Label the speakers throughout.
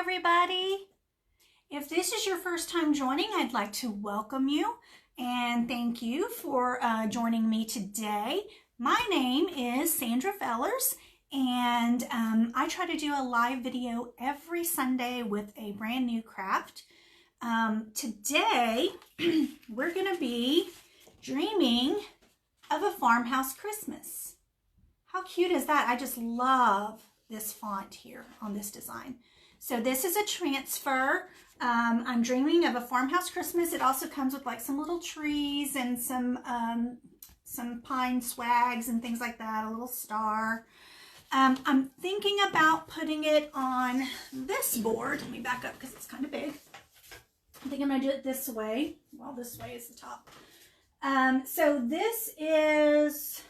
Speaker 1: everybody. If this is your first time joining, I'd like to welcome you and thank you for joining me today. My name is Sandra Fellers, and I try to do a live video every Sunday with a brand new craft. Today, we're going to be dreaming of a farmhouse Christmas. How cute is that? I just love this font here on this design. So this is a transfer. I'm dreaming of a farmhouse Christmas. It also comes with like some little trees and some pine swags and things like that, a little star. I'm thinking about putting it on this board. Let me back up because it's kind of big. I think I'm going to do it this way. Well, this way is the top. So this is,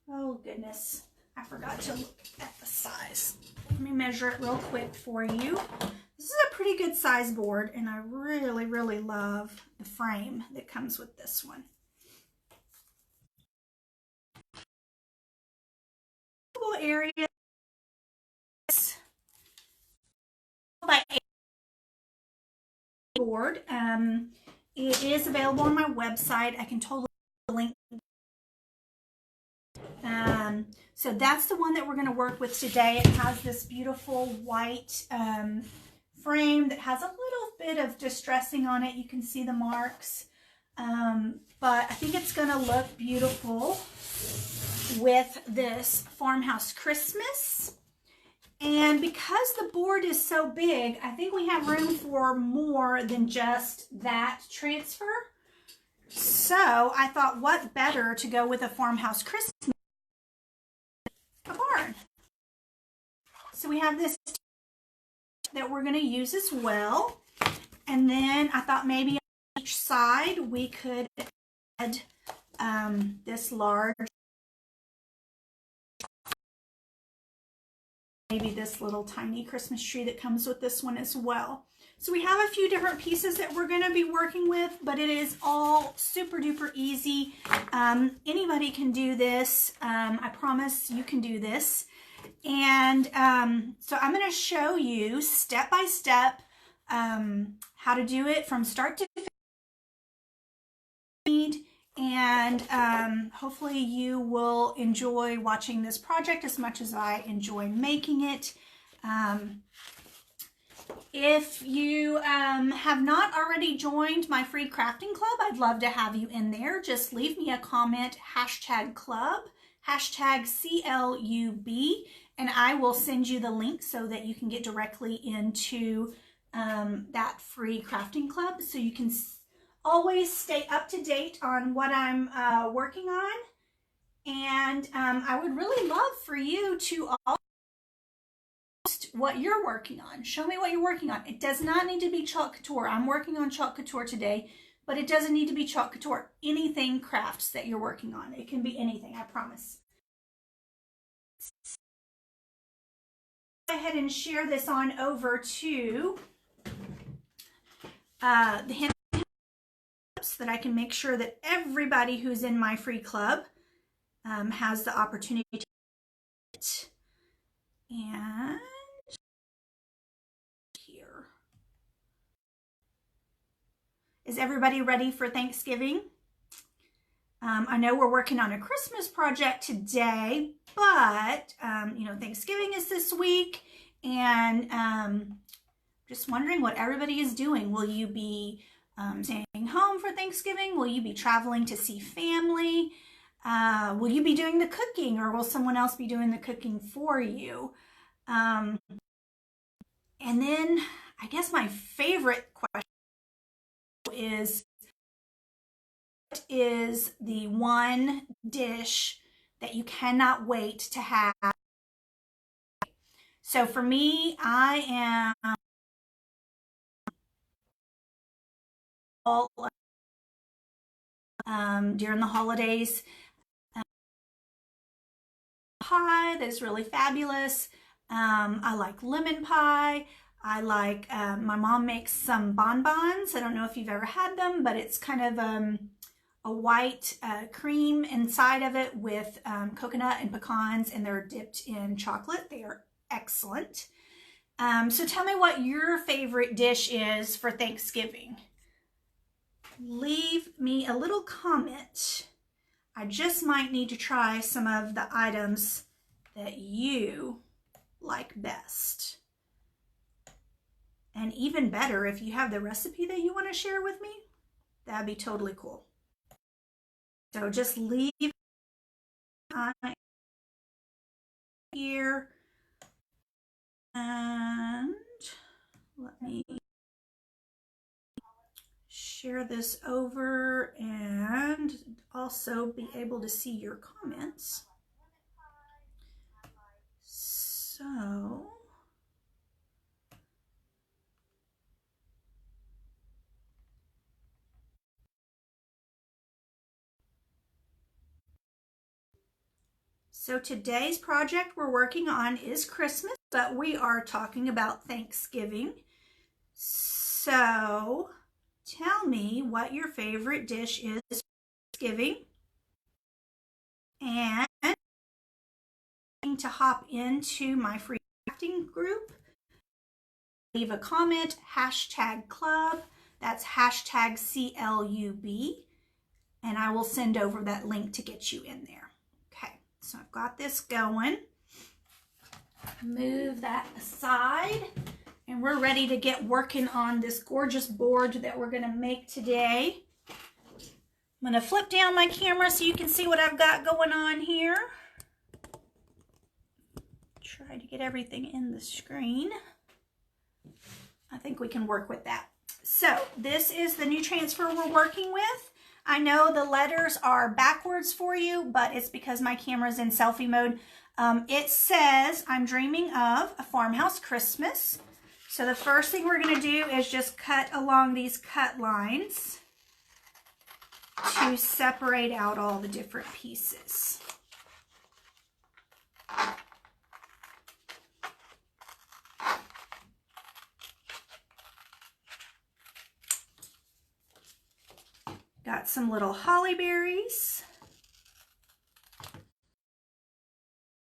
Speaker 1: oh goodness, I forgot to look at the size. Let me measure it real quick for you. This is a pretty good size board, and I really, really love the frame that comes with this one. Area by board. It is available on my website. I can totally link. So that's the one that we're going to work with today. It has this beautiful white frame that has a little bit of distressing on it. You can see the marks, but I think it's going to look beautiful with this Farmhouse Christmas. And because the board is so big, I think we have room for more than just that transfer. So I thought, what better to go with a Farmhouse Christmas? A barn. So we have this that we're going to use as well. And then I thought maybe on each side we could add this large, maybe this little tiny Christmas tree that comes with this one as well. So we have a few different pieces that we're going to be working with, but it is all super duper easy. Anybody can do this. I promise you can do this. And so I'm going to show you step by step how to do it from start to finish. And hopefully you will enjoy watching this project as much as I enjoy making it. If you have not already joined my free crafting club, I'd love to have you in there. Just leave me a comment, #club, #CLUB, and I will send you the link so that you can get directly into that free crafting club, so you can always stay up to date on what I'm working on. And I would really love for you to all post what you're working on. Show me what you're working on. It does not need to be Chalk Couture. I'm working on Chalk Couture today, but it doesn't need to be Chalk Couture. Anything crafts that you're working on. It can be anything, I promise. Go ahead and share this on over to the hand so that I can make sure that everybody who's in my free club has the opportunity to get it. And here. Is everybody ready for Thanksgiving? I know we're working on a Christmas project today, but you know, Thanksgiving is this week, and just wondering what everybody is doing. Will you be staying home for Thanksgiving? Will you be traveling to see family? Will you be doing the cooking, or will someone else be doing the cooking for you? And then I guess my favorite question is, what is the one dish that you cannot wait to have? So for me, I am all during the holidays. Pie that is really fabulous. I like lemon pie. I like, my mom makes some bonbons. I don't know if you've ever had them, but it's kind of a white cream inside of it with coconut and pecans, and they're dipped in chocolate. They are excellent. So tell me what your favorite dish is for Thanksgiving. Leave me a little comment. I just might need to try some of the items that you like best. And even better, if you have the recipe that you want to share with me, that'd be totally cool. So just leave here, and let me share this over and also be able to see your comments. So today's project we're working on is Christmas, but we are talking about Thanksgiving. So tell me what your favorite dish is for Thanksgiving. And to hop into my free crafting group, leave a comment, #club, that's #CLUB, and I will send over that link to get you in there. Okay, so I've got this going. Move that aside, and we're ready to get working on this gorgeous board that we're going to make today. I'm going to flip down my camera so you can see what I've got going on here. Try to get everything in the screen. I think we can work with that. So this is the new transfer we're working with. I know the letters are backwards for you, but it's because my camera's in selfie mode. It says, I'm dreaming of a farmhouse Christmas. So the first thing we're going to do is just cut along these cut lines to separate out all the different pieces. Got some little holly berries.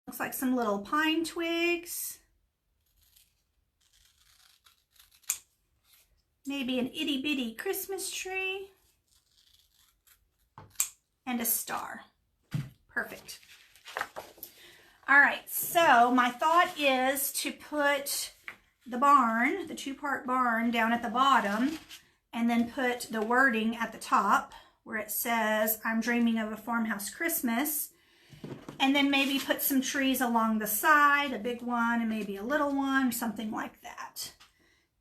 Speaker 1: Looks like some little pine twigs. Maybe an itty bitty Christmas tree. And a star. Perfect. All right, so my thought is to put the barn, the two-part barn, down at the bottom, and then put the wording at the top where it says, I'm dreaming of a farmhouse Christmas. And then maybe put some trees along the side, a big one and maybe a little one, something like that.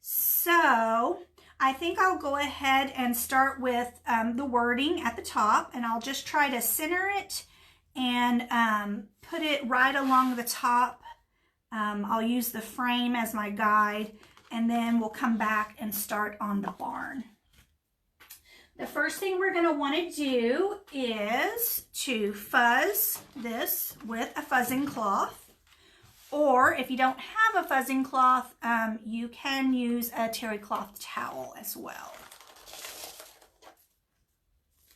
Speaker 1: So I think I'll go ahead and start with the wording at the top, and I'll just try to center it and put it right along the top. I'll use the frame as my guide, and then we'll come back and start on the barn. The first thing we're going to want to do is to fuzz this with a fuzzing cloth. Or if you don't have a fuzzing cloth, you can use a terry cloth towel as well.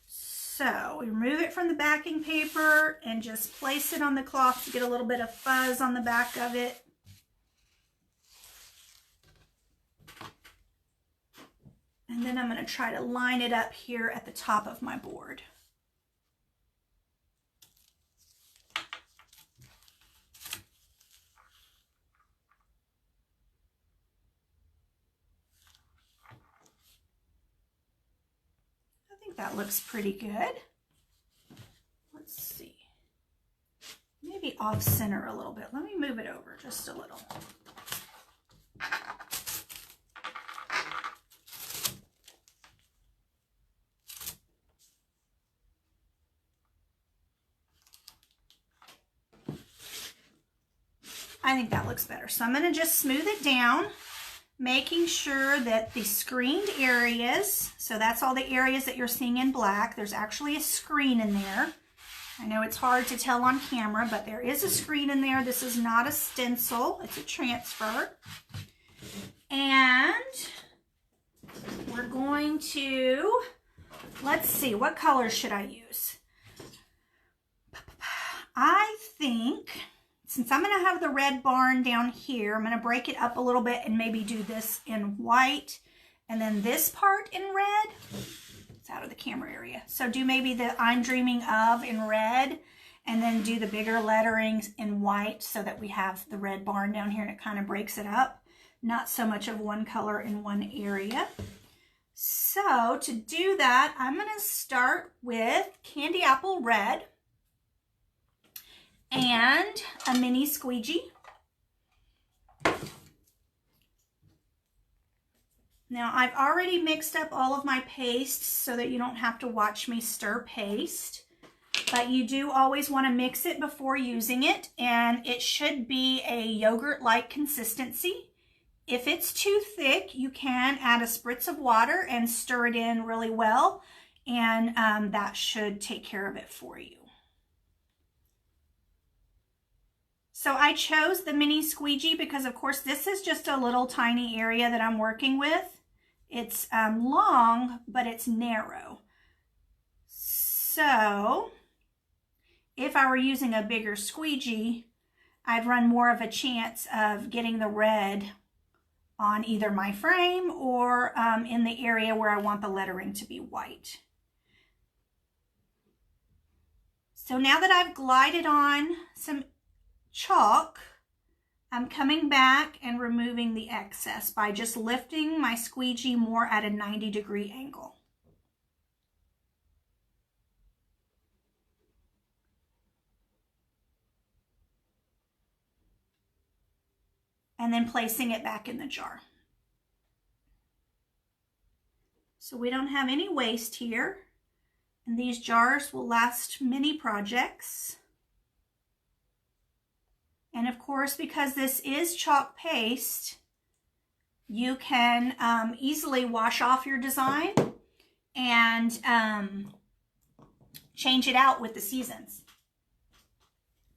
Speaker 1: So we remove it from the backing paper and just place it on the cloth to get a little bit of fuzz on the back of it. And then I'm going to try to line it up here at the top of my board. I think that looks pretty good. Let's see. Maybe off center a little bit. Let me move it over just a little. I think that looks better. So I'm going to just smooth it down, making sure that the screened areas, so that's all the areas that you're seeing in black, there's actually a screen in there. I know it's hard to tell on camera, but there is a screen in there. This is not a stencil, it's a transfer. And we're going to, let's see, what colors should I use? I think since I'm going to have the red barn down here, I'm going to break it up a little bit and maybe do this in white and then this part in red. It's out of the camera area. So do maybe the I'm Dreaming Of in red and then do the bigger letterings in white so that we have the red barn down here and it kind of breaks it up. Not so much of one color in one area. So to do that, I'm going to start with Candy Apple Red and a mini squeegee. Now I've already mixed up all of my paste so that you don't have to watch me stir paste, but you do always want to mix it before using it, and it should be a yogurt-like consistency. If it's too thick, you can add a spritz of water and stir it in really well, and that should take care of it for you. So I chose the mini squeegee because, of course, this is just a little tiny area that I'm working with. It's long, but it's narrow. So if I were using a bigger squeegee, I'd run more of a chance of getting the red on either my frame or in the area where I want the lettering to be white. So now that I've glided on some chalk, I'm coming back and removing the excess by just lifting my squeegee more at a 90-degree angle. And then placing it back in the jar. So we don't have any waste here, and these jars will last many projects. And of course, because this is chalk paste, you can easily wash off your design and change it out with the seasons.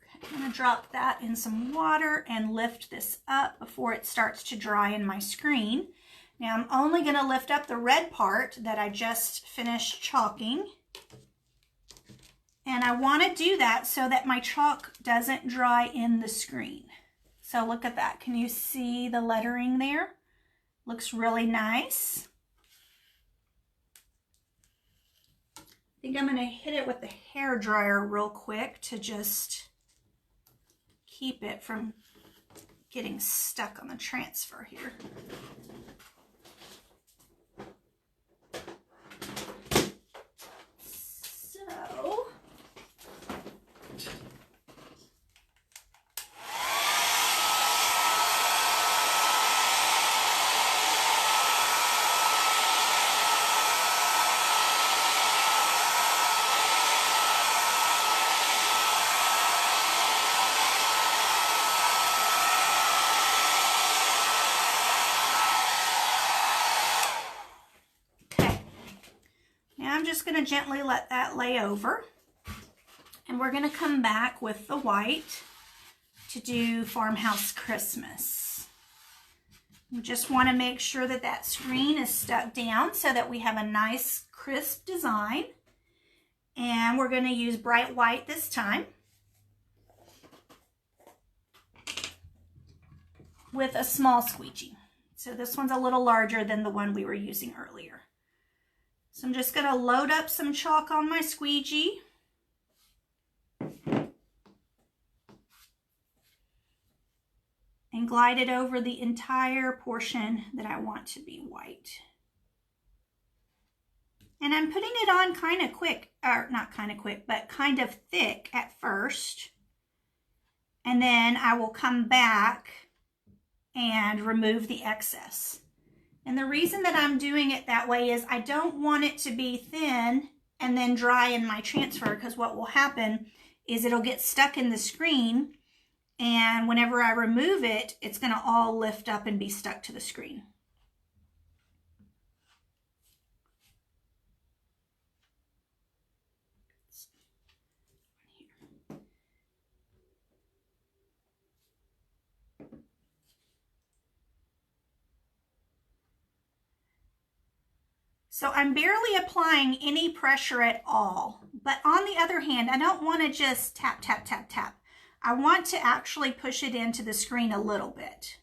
Speaker 1: Okay, I'm going to drop that in some water and lift this up before it starts to dry in my screen. Now I'm only going to lift up the red part that I just finished chalking. And I want to do that so that my chalk doesn't dry in the screen. So look at that. Can you see the lettering there? Looks really nice. I think I'm going to hit it with the hair dryer real quick to just keep it from getting stuck on the transfer here. I'm just going to gently let that lay over, and we're going to come back with the white to do Farmhouse Christmas. We just want to make sure that that screen is stuck down so that we have a nice crisp design, and we're going to use bright white this time with a small squeegee. So this one's a little larger than the one we were using earlier. So I'm just going to load up some chalk on my squeegee. And glide it over the entire portion that I want to be white. And I'm putting it on kind of quick, or not kind of quick, but kind of thick at first. And then I will come back and remove the excess. And the reason that I'm doing it that way is I don't want it to be thin and then dry in my transfer, because what will happen is it'll get stuck in the screen, and whenever I remove it, it's going to all lift up and be stuck to the screen. So I'm barely applying any pressure at all. But on the other hand, I don't want to just tap, tap, tap, tap. I want to actually push it into the screen a little bit,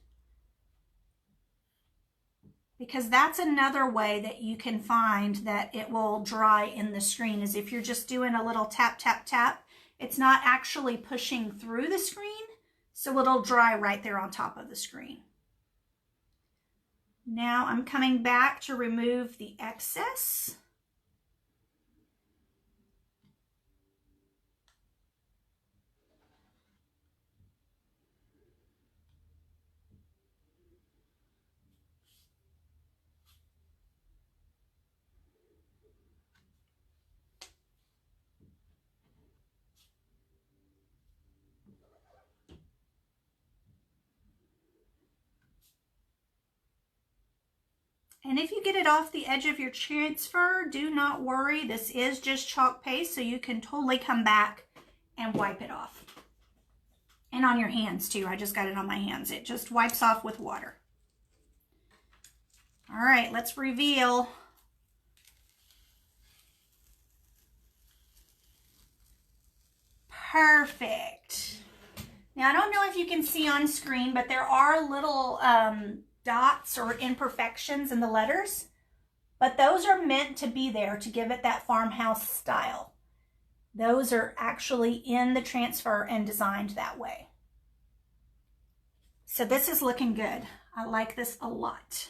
Speaker 1: because that's another way that you can find that it will dry in the screen, is if you're just doing a little tap, tap, tap, it's not actually pushing through the screen, so it'll dry right there on top of the screen. Now I'm coming back to remove the excess. And if you get it off the edge of your transfer, do not worry. This is just chalk paste, so you can totally come back and wipe it off. And on your hands too. I just got it on my hands. It just wipes off with water. All right, let's reveal. Perfect. Now, I don't know if you can see on screen, but there are little dots or imperfections in the letters, but those are meant to be there to give it that farmhouse style. Those are actually in the transfer and designed that way. So this is looking good. I like this a lot.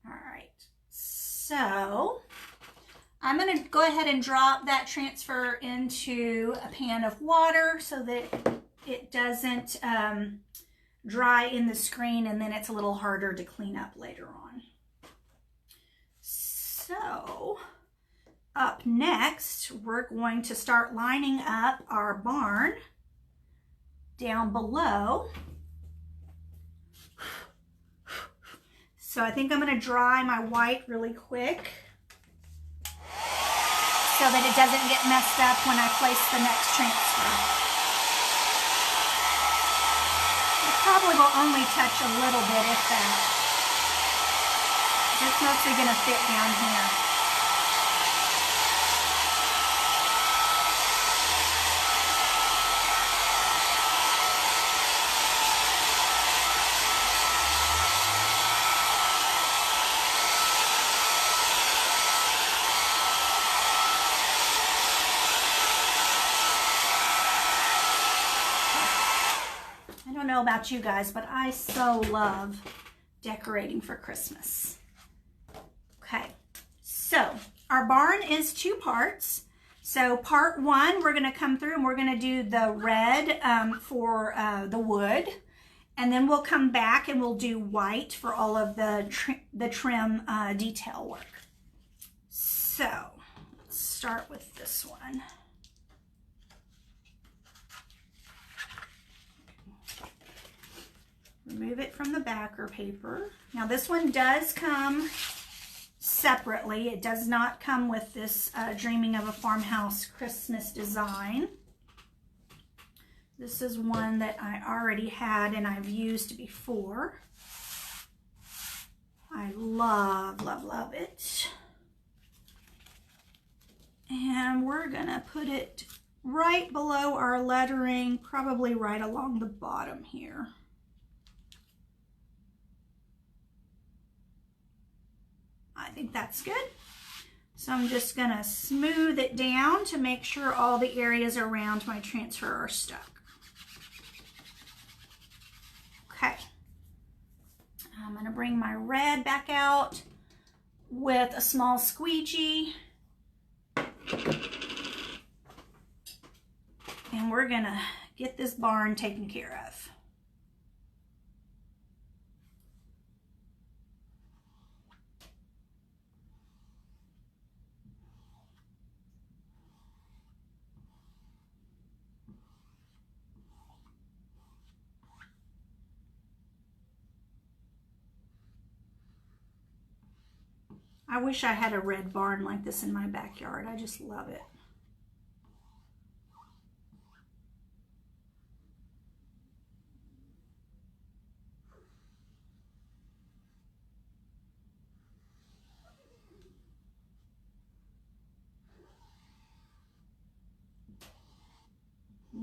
Speaker 1: All right, so I'm going to go ahead and drop that transfer into a pan of water so that it doesn't dry in the screen, and then it's a little harder to clean up later on. So up next, we're going to start lining up our barn down below. So I think I'm going to dry my white really quick so that it doesn't get messed up when I place the next transfer. Probably will only touch a little bit, if that. It's mostly going to fit down here. I don't know about you guys, but I so love decorating for Christmas. Okay, so our barn is 2 parts. So part 1, we're going to come through and we're going to do the red for the wood, and then we'll come back and we'll do white for all of the trim detail work. So let's start with this one. Remove it from the backer paper. Now this one does come separately. It does not come with this Dreaming of a Farmhouse Christmas design. This is one that I already had and I've used before. I love, love, love it. And we're gonna put it right below our lettering, probably right along the bottom here. I think that's good. So I'm just gonna smooth it down to make sure all the areas around my transfer are stuck. Okay. I'm gonna bring my red back out with a small squeegee. And we're gonna get this barn taken care of. I wish I had a red barn like this in my backyard. I just love it.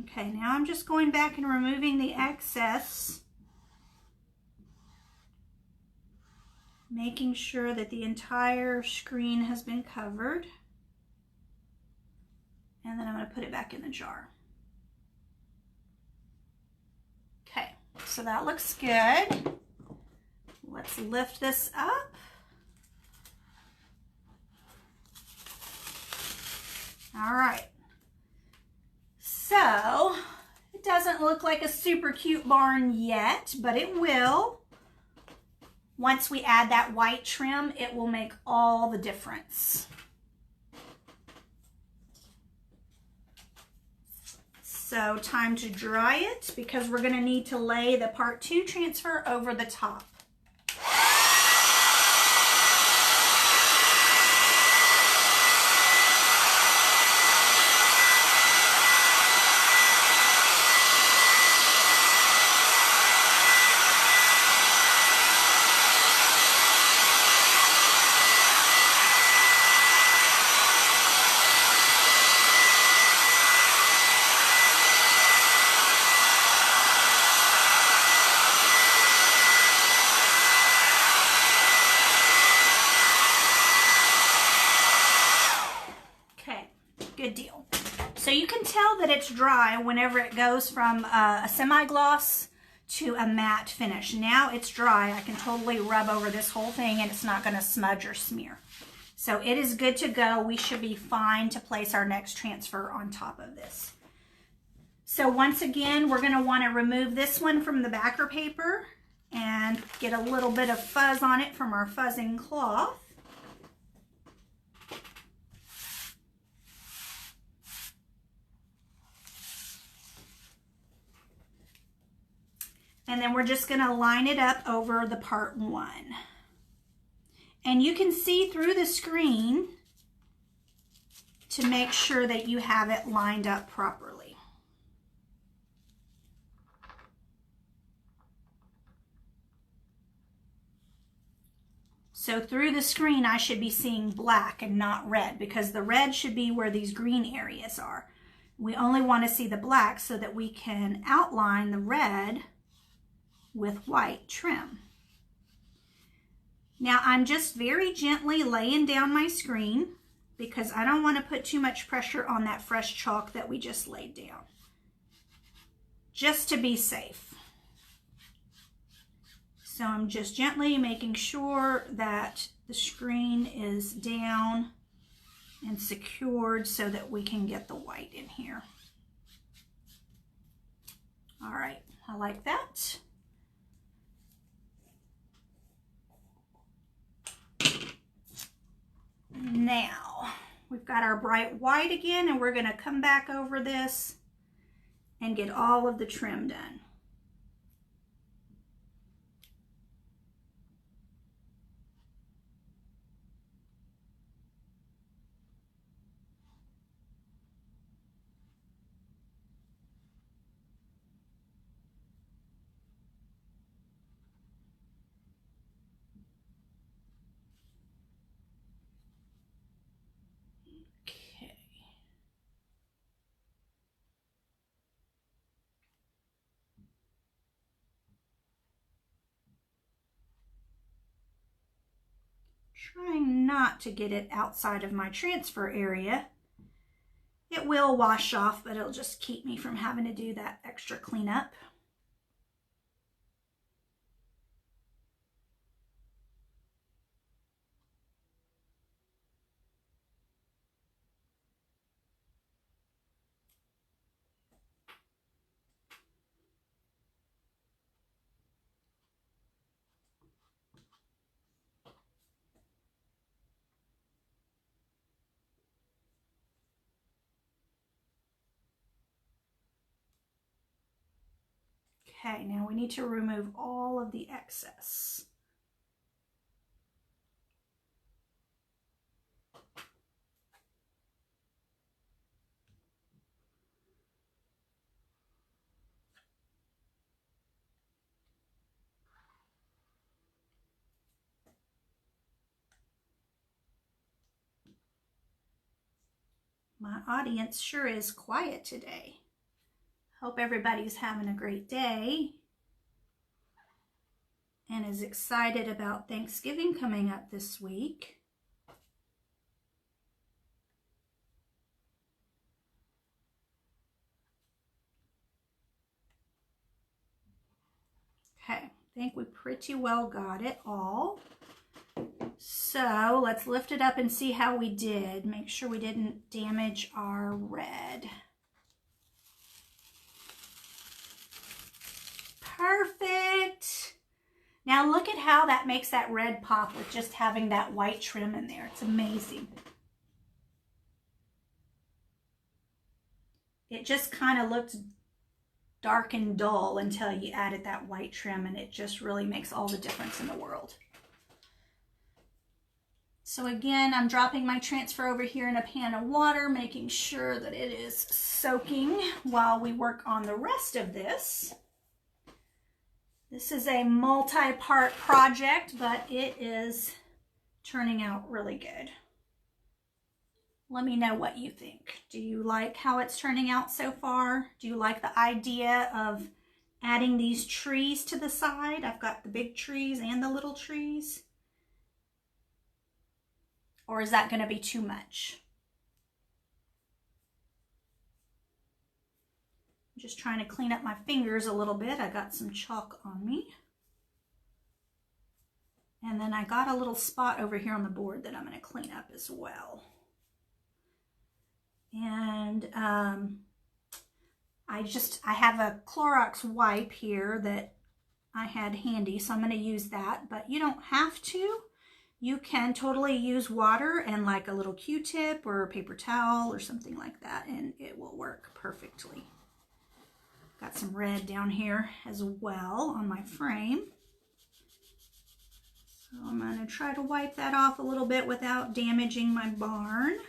Speaker 1: Okay, now I'm just going back and removing the excess, making sure that the entire screen has been covered. And then I'm going to put it back in the jar. Okay, so that looks good. Let's lift this up. All right. So, it doesn't look like a super cute barn yet, but it will. Once we add that white trim, it will make all the difference. So time to dry it because we're going to need to lay the part 2 transfer over the top. Good deal. So you can tell that it's dry whenever it goes from a semi-gloss to a matte finish. Now it's dry. I can totally rub over this whole thing and it's not going to smudge or smear. So it is good to go. We should be fine to place our next transfer on top of this. So once again, we're going to want to remove this one from the backer paper and get a little bit of fuzz on it from our fuzzing cloth. And then we're just going to line it up over the part 1. And you can see through the screen to make sure that you have it lined up properly. So through the screen, I should be seeing black and not red because the red should be where these green areas are. We only want to see the black so that we can outline the red with white trim. Now I'm just very gently laying down my screen because I don't want to put too much pressure on that fresh chalk that we just laid down, just to be safe. So I'm just gently making sure that the screen is down and secured so that we can get the white in here. All right, I like that. Now, we've got our bright white again, and we're going to come back over this and get all of the trim done. Trying not to get it outside of my transfer area. It will wash off, but it'll just keep me from having to do that extra cleanup. Okay, now we need to remove all of the excess. My audience sure is quiet today. Hope everybody's having a great day and is excited about Thanksgiving coming up this week. Okay, I think we pretty well got it all. So let's lift it up and see how we did. Make sure we didn't damage our red. Perfect. Now look at how that makes that red pop with just having that white trim in there. It's amazing. It just kind of looked dark and dull until you added that white trim, and it just really makes all the difference in the world. So again, I'm dropping my transfer over here in a pan of water, making sure that it is soaking while we work on the rest of this. This is a multi-part project, but it is turning out really good. Let me know what you think. Do you like how it's turning out so far? Do you like the idea of adding these trees to the side? I've got the big trees and the little trees. Or is that going to be too much? I'm just trying to clean up my fingers a little bit. I got some chalk on me. And then I got a little spot over here on the board that I'm going to clean up as well. And I have a Clorox wipe here that I had handy, so I'm going to use that, but you don't have to. You can totally use water and like a little Q-tip or a paper towel or something like that, and it will work perfectly. Got some red down here as well on my frame. So I'm going to try to wipe that off a little bit without damaging my barn.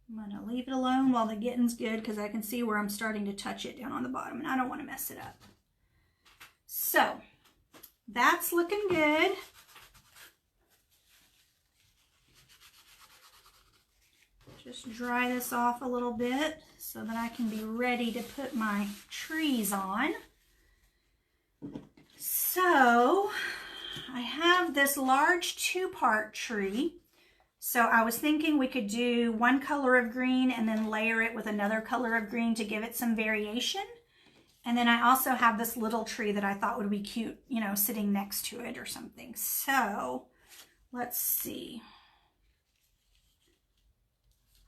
Speaker 1: I'm going to leave it alone while the getting's good because I can see where I'm starting to touch it down on the bottom and I don't want to mess it up. So that's looking good. Just dry this off a little bit so that I can be ready to put my trees on. So I have this large 2-part tree. So I was thinking we could do one color of green and then layer it with another color of green to give it some variation. And then I also have this little tree that I thought would be cute, you know, sitting next to it or something. So let's see.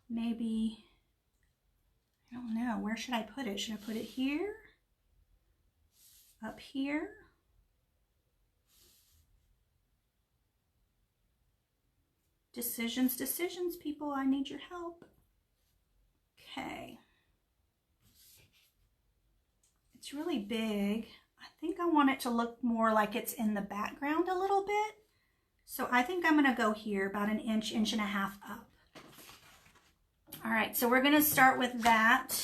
Speaker 1: Maybe, I don't know, where should I put it? Should I put it here? Up here? Decisions, decisions, people. I need your help. Okay. It's really big. I think I want it to look more like it's in the background a little bit. So I think I'm going to go here about an inch, inch and a half up. All right, so we're going to start with that.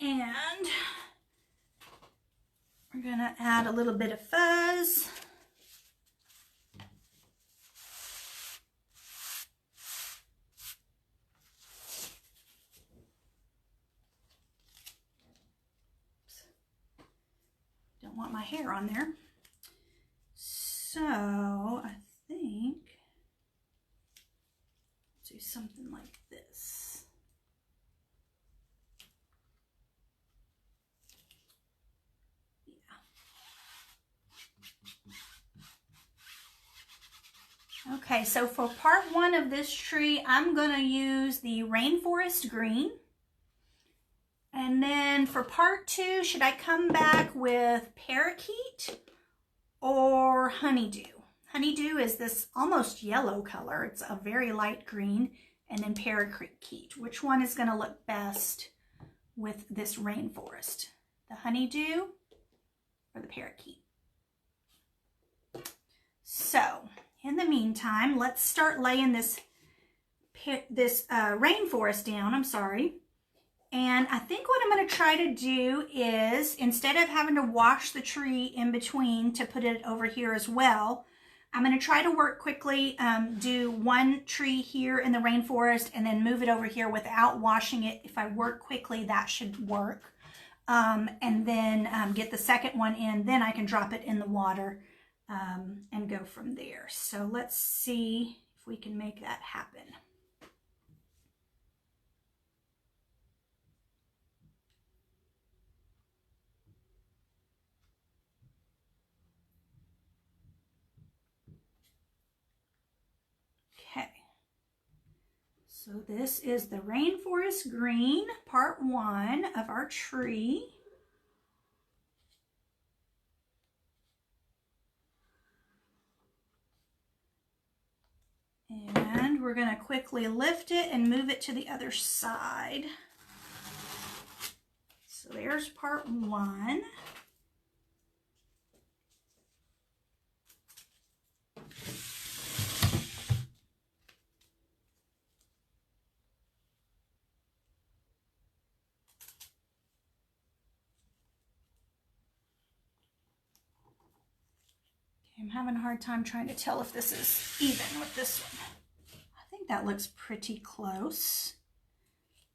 Speaker 1: And we're going to add a little bit of fuzz. Don't want my hair on there. So I think do something like this. Yeah. Okay, so for part 1 of this tree, I'm going to use the Rainforest Green. And then for part 2, should I come back with Parakeet or Honeydew? Honeydew is this almost yellow color. It's a very light green. And then Parakeet. Which one is going to look best with this rainforest? The Honeydew or the Parakeet? So, in the meantime, let's start laying this rainforest down. I'm sorry. And I think what I'm going to try to do is, instead of having to wash the tree in between to put it over here as well, I'm going to try to work quickly, do one tree here in the rainforest and then move it over here without washing it. If I work quickly, that should work. And then get the second one in, then I can drop it in the water and go from there. So let's see if we can make that happen. Okay, so this is the Rainforest Green, part 1 of our tree. And we're going to quickly lift it and move it to the other side. So there's part 1. I'm having a hard time trying to tell if this is even with this one. I think that looks pretty close.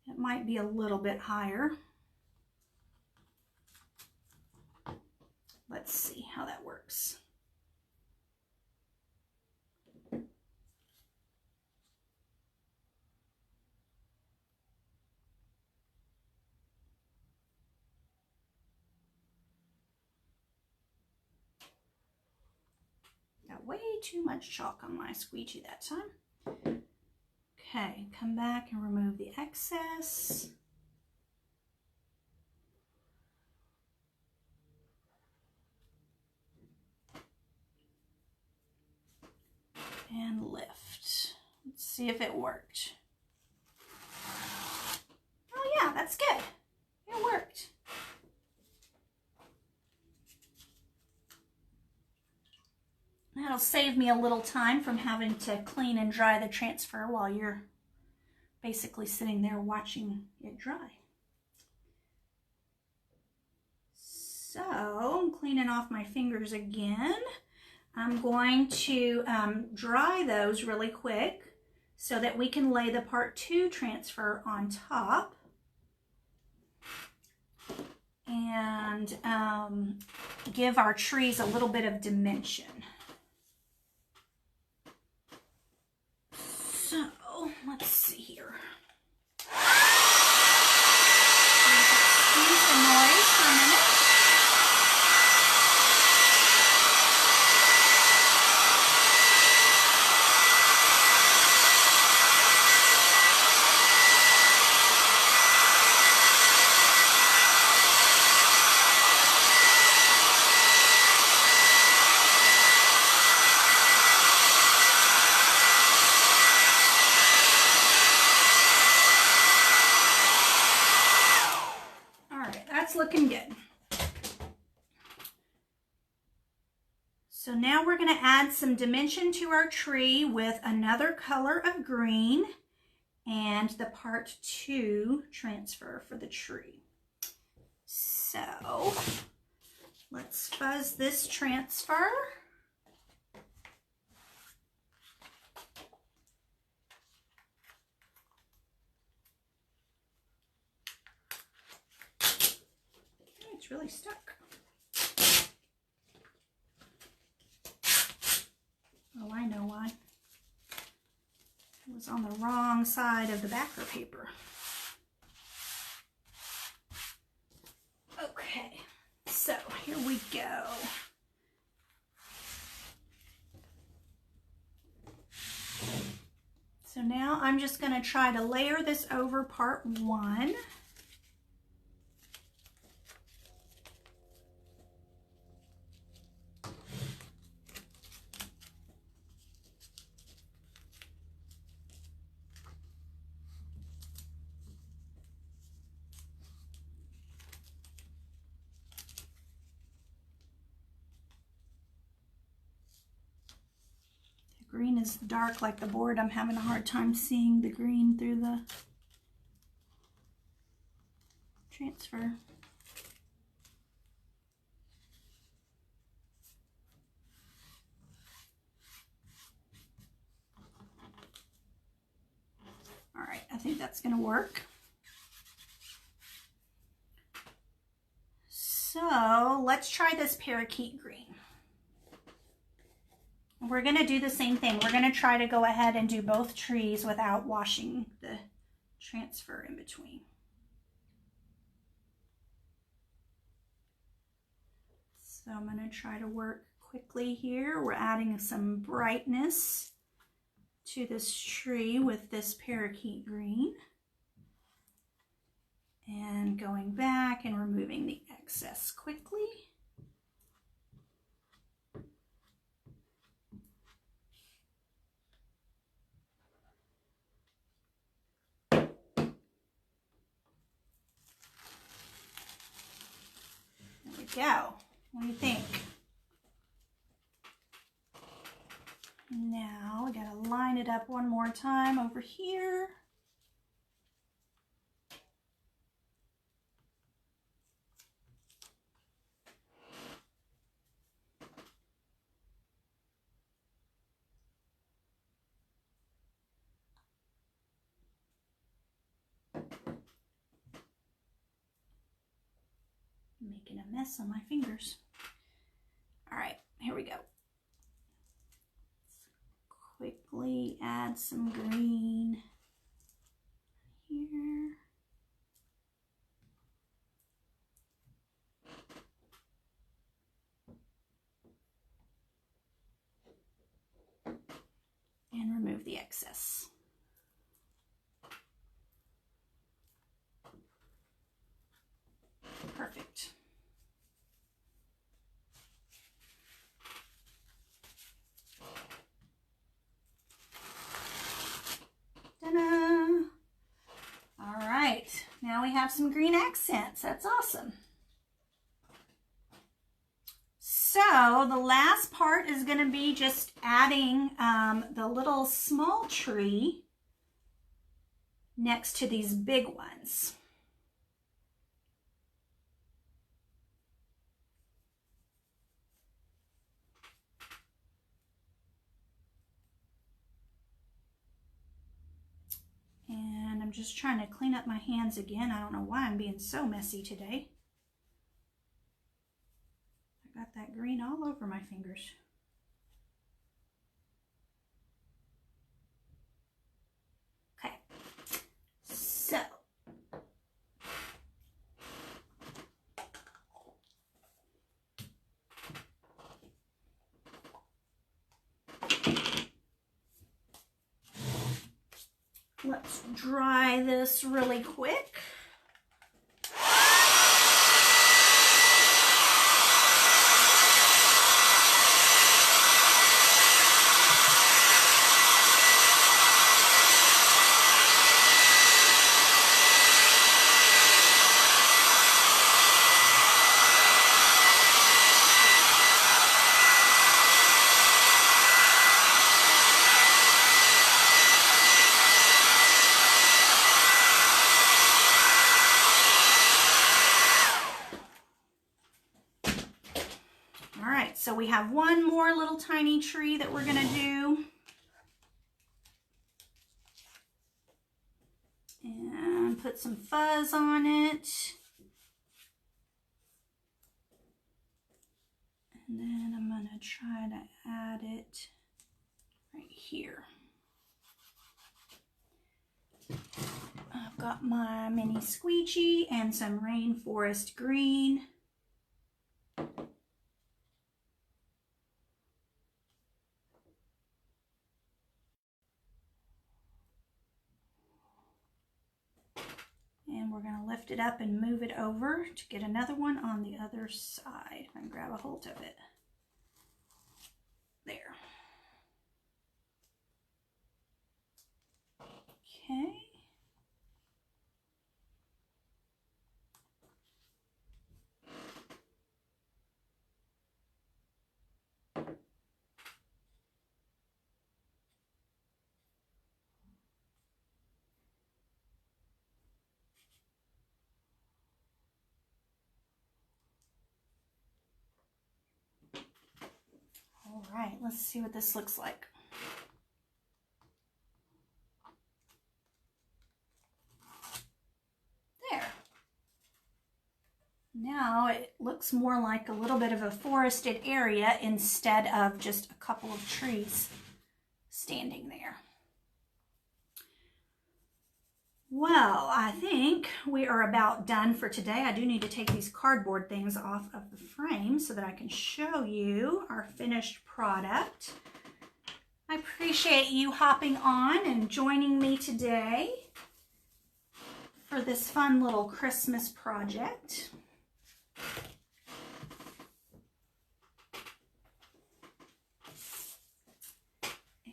Speaker 1: It might be a little bit higher. Let's see how that works. Way too much chalk on my squeegee that time. Okay, come back and remove the excess. And lift. Let's see if it worked. Oh yeah, that's good. It worked. That'll save me a little time from having to clean and dry the transfer while you're basically sitting there watching it dry. So I'm cleaning off my fingers again. I'm going to dry those really quick so that we can lay the part 2 transfer on top. And give our trees a little bit of dimension. So, let's see here. Excuse the noise for a minute. Looking good. So now we're going to add some dimension to our tree with another color of green and the part 2 transfer for the tree. So let's fuzz this transfer. It's really stuck. Oh, I know why. It was on the wrong side of the backer paper. Okay, so here we go. So now I'm just going to try to layer this over part 1. Green is dark like the board. I'm having a hard time seeing the green through the... transfer. All right, I think that's going to work. So let's try this parakeet green. We're going to do the same thing. We're going to try to go ahead and do both trees without washing the transfer in between. So I'm going to try to work quickly here. We're adding some brightness to this tree with this parakeet green. And going back and removing the excess quickly. There we go. What do you think? Now we gotta line it up one more time over here. Making a mess on my fingers. All right, here we go. Let's quickly add some green here. And remove the excess. Perfect. Ta-da! All right, now we have some green accents. That's awesome. So the last part is going to be just adding the little small tree next to these big ones. And I'm just trying to clean up my hands again. I don't know why I'm being so messy today. I got that green all over my fingers. Okay, so let's dry this really quick. So we have one more little tiny tree that we're going to do. And put some fuzz on it. And then I'm going to try to add it right here. I've got my mini squeegee and some rainforest green. And we're going to lift it up and move it over to get another one on the other side. And grab a hold of it. There. Okay. All right, let's see what this looks like. There. Now it looks more like a little bit of a forested area instead of just a couple of trees standing there. Well, I think we are about done for today. I do need to take these cardboard things off of the frame so that I can show you our finished product. I appreciate you hopping on and joining me today for this fun little Christmas project.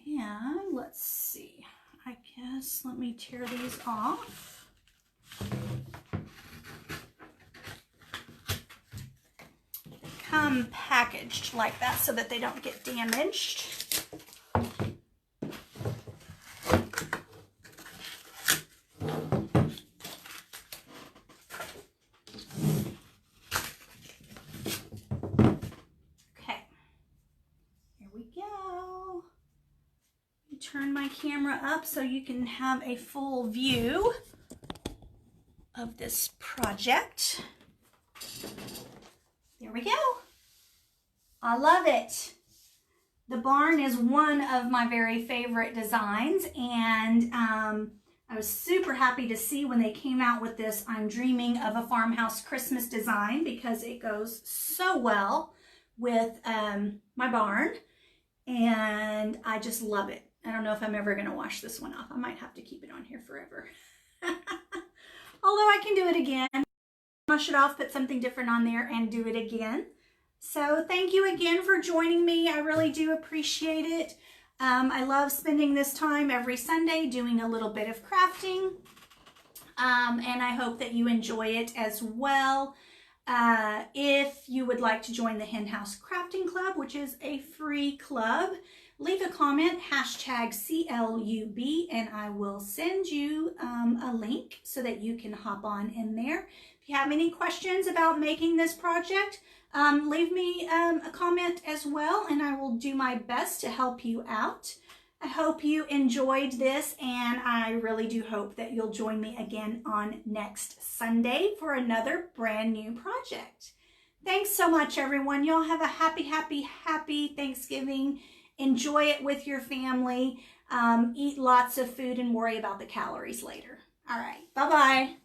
Speaker 1: And let's see, I guess let me tear these off. They come packaged like that so that they don't get damaged. Turn my camera up so you can have a full view of this project. There we go. I love it. The barn is one of my very favorite designs, and I was super happy to see when they came out with this I'm Dreaming of a Farmhouse Christmas design, because it goes so well with my barn, and I just love it. I don't know if I'm ever going to wash this one off. I might have to keep it on here forever. Although I can do it again. Wash it off, put something different on there, and do it again. So thank you again for joining me. I really do appreciate it. I love spending this time every Sunday doing a little bit of crafting. And I hope that you enjoy it as well. If you would like to join the Hen House Crafting Club, which is a free club, leave a comment, #CLUB, and I will send you a link so that you can hop on in there. If you have any questions about making this project, leave me a comment as well, and I will do my best to help you out. I hope you enjoyed this, and I really do hope that you'll join me again on next Sunday for another brand new project. Thanks so much, everyone. Y'all have a happy, happy, happy Thanksgiving. Enjoy it with your family. Eat lots of food and worry about the calories later. All right. Bye-bye.